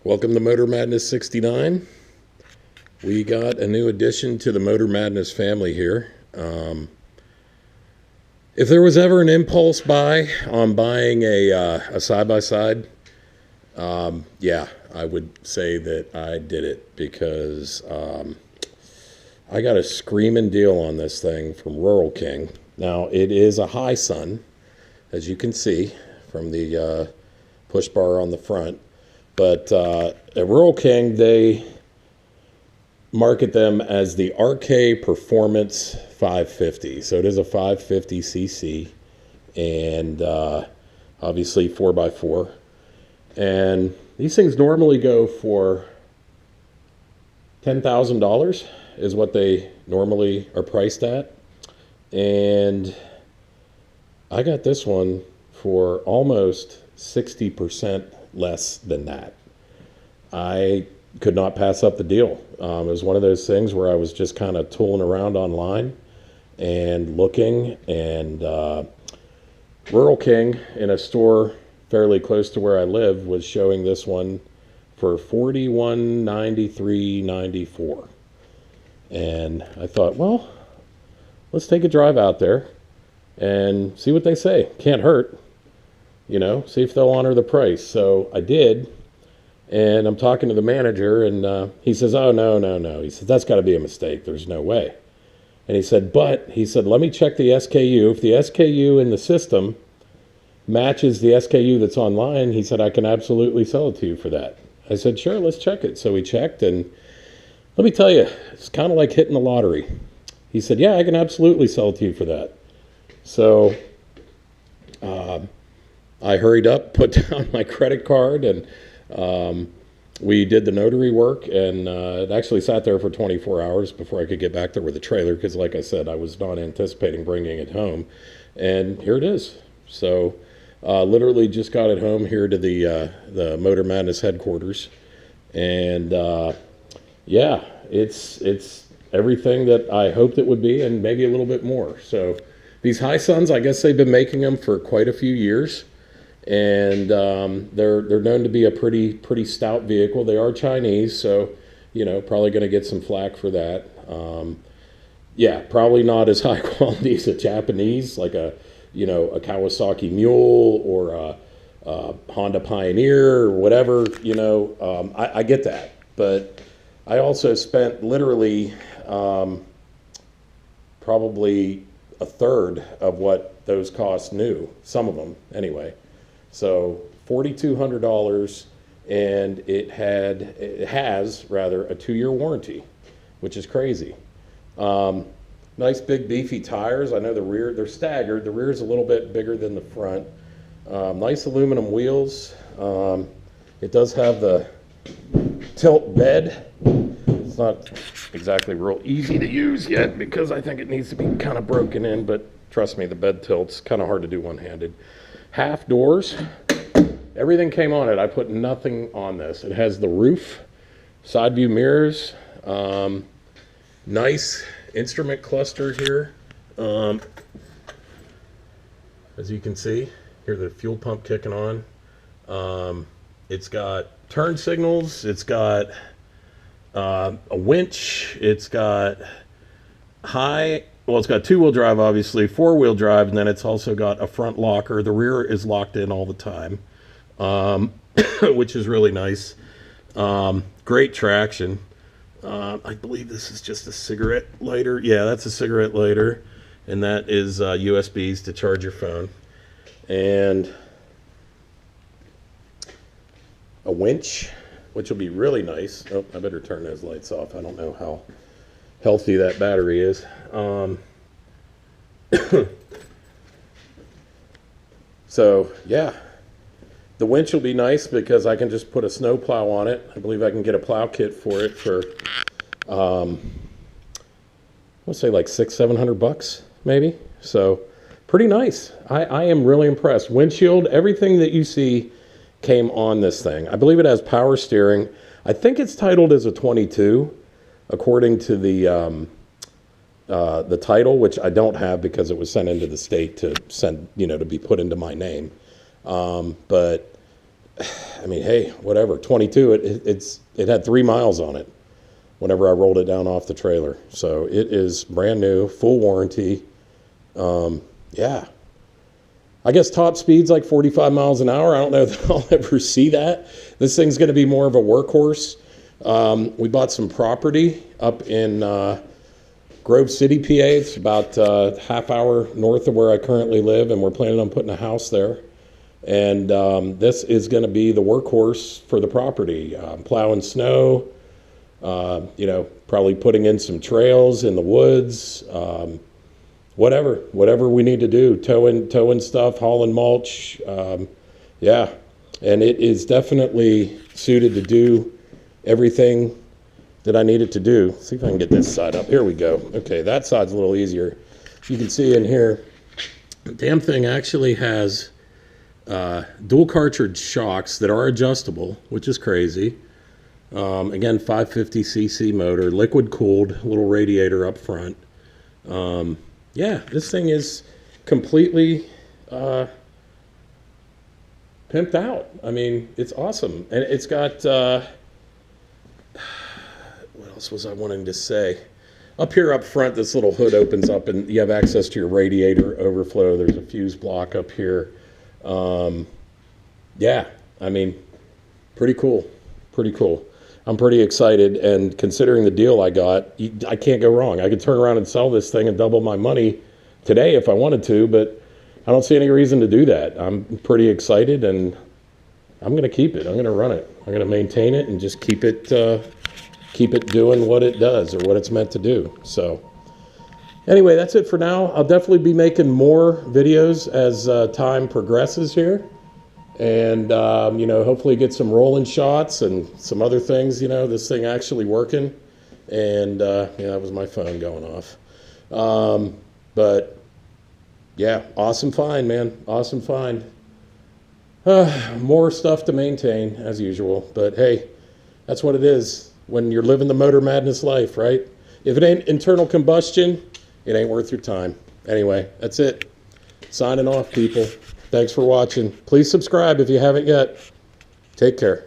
Welcome to Motor Madness 69. We got a new addition to the Motor Madness family here. If there was ever an impulse buy on buying a side-by-side, yeah, I would say that I did it because I got a screaming deal on this thing from Rural King. Now, it is a HiSun, as you can see from the push bar on the front. But at Rural King, they market them as the RK Performance 550. So it is a 550cc and obviously 4x4. And these things normally go for $10,000 is what they normally are priced at. And I got this one for almost 60% less than that. I could not pass up the deal. It was one of those things where I was just kind of tooling around online and looking, and Rural King in a store fairly close to where I live was showing this one for $4193.94. And I thought, well, let's take a drive out there and see what they say. Can't hurt. See if they'll honor the price. So I did, and I'm talking to the manager, and he says, oh, no. He says, that's got to be a mistake. There's no way. And he said, let me check the SKU. If the SKU in the system matches the SKU that's online, he said, I can absolutely sell it to you for that. I said, sure, let's check it. So we checked, and let me tell you, it's kind of like hitting the lottery. He said, yeah, I can absolutely sell it to you for that. So I hurried up, put down my credit card, and we did the notary work, and it actually sat there for 24 hours before I could get back there with the trailer because, like I said, I was not anticipating bringing it home. And here it is. So literally just got it home here to the Motor Madness headquarters. And, yeah, it's everything that I hoped it would be and maybe a little bit more. So these HiSuns, I guess they've been making them for quite a few years. And they're known to be a pretty stout vehicle. They are Chinese, so probably going to get some flack for that. Yeah, probably not as high quality as a Japanese, like a Kawasaki Mule or a Honda Pioneer or whatever. I get that, but I also spent literally probably a third of what those costs new. Some of them, anyway. So $4,200, and it has a 2-year warranty, which is crazy. Nice big beefy tires. I know the rear, they're staggered. The rear is a little bit bigger than the front. Nice aluminum wheels. It does have the tilt bed. It's not exactly real easy to use yet because I think it needs to be kind of broken in, but trust me, the bed tilt's kind of hard to do one-handed. Half doors, everything came on it. I put nothing on this. It has the roof, side view mirrors, nice instrument cluster here. As you can see, here's the fuel pump kicking on. It's got turn signals. It's got a winch. It's got it's got 2-wheel drive, obviously, 4-wheel drive, and then it's also got a front locker. The rear is locked in all the time, which is really nice. Great traction. I believe this is just a cigarette lighter. Yeah, that's a cigarette lighter, and that is USBs to charge your phone. And a winch, which will be really nice. Oh, I better turn those lights off. I don't know how healthy that battery is. So yeah, the winch will be nice because I can just put a snow plow on it. I believe I can get a plow kit for it for let's say like $600-700 maybe. So pretty nice. I am really impressed. Windshield, everything that you see came on this thing. I believe it has power steering. I think it's titled as a 22 according to the title, which I don't have because it was sent into the state to to be put into my name. But I mean, hey, whatever, 22, it had 3 miles on it whenever I rolled it down off the trailer. So it is brand new, full warranty. Yeah. I guess top speed's like 45 miles an hour. I don't know if I'll ever see that. This thing's going to be more of a workhorse. We bought some property up in Grove City, PA. It's about a half hour north of where I currently live, and we're planning on putting a house there. And this is going to be the workhorse for the property. Plowing snow, probably putting in some trails in the woods, whatever we need to do, towing stuff, hauling mulch. Yeah, and it is definitely suited to do everything that I need it to do. See if I can get this side up. Here we go. Okay, that side's a little easier. You can see in here, the damn thing actually has dual cartridge shocks that are adjustable, which is crazy. Again, 550cc motor, liquid cooled, little radiator up front. Yeah, this thing is completely pimped out. I mean, it's awesome. And it's got, what else was I wanting to say? Up here up front, this little hood opens up and you have access to your radiator overflow. There's a fuse block up here. Yeah, I mean, pretty cool. Pretty cool. I'm pretty excited, and considering the deal I got, I can't go wrong. I could turn around and sell this thing and double my money today if I wanted to, but I don't see any reason to do that. I'm pretty excited, and I'm going to keep it. I'm going to run it. I'm going to maintain it and just keep it doing what it does or what it's meant to do. So anyway, that's it for now. I'll definitely be making more videos as time progresses here. And, hopefully get some rolling shots and some other things, this thing actually working. And, that was my phone going off. But, yeah, awesome find, man. Awesome find. More stuff to maintain, as usual. But, hey, that's what it is when you're living the motor madness life, right? If it ain't internal combustion, it ain't worth your time. Anyway, that's it. Signing off, people. Thanks for watching. Please subscribe if you haven't yet. Take care.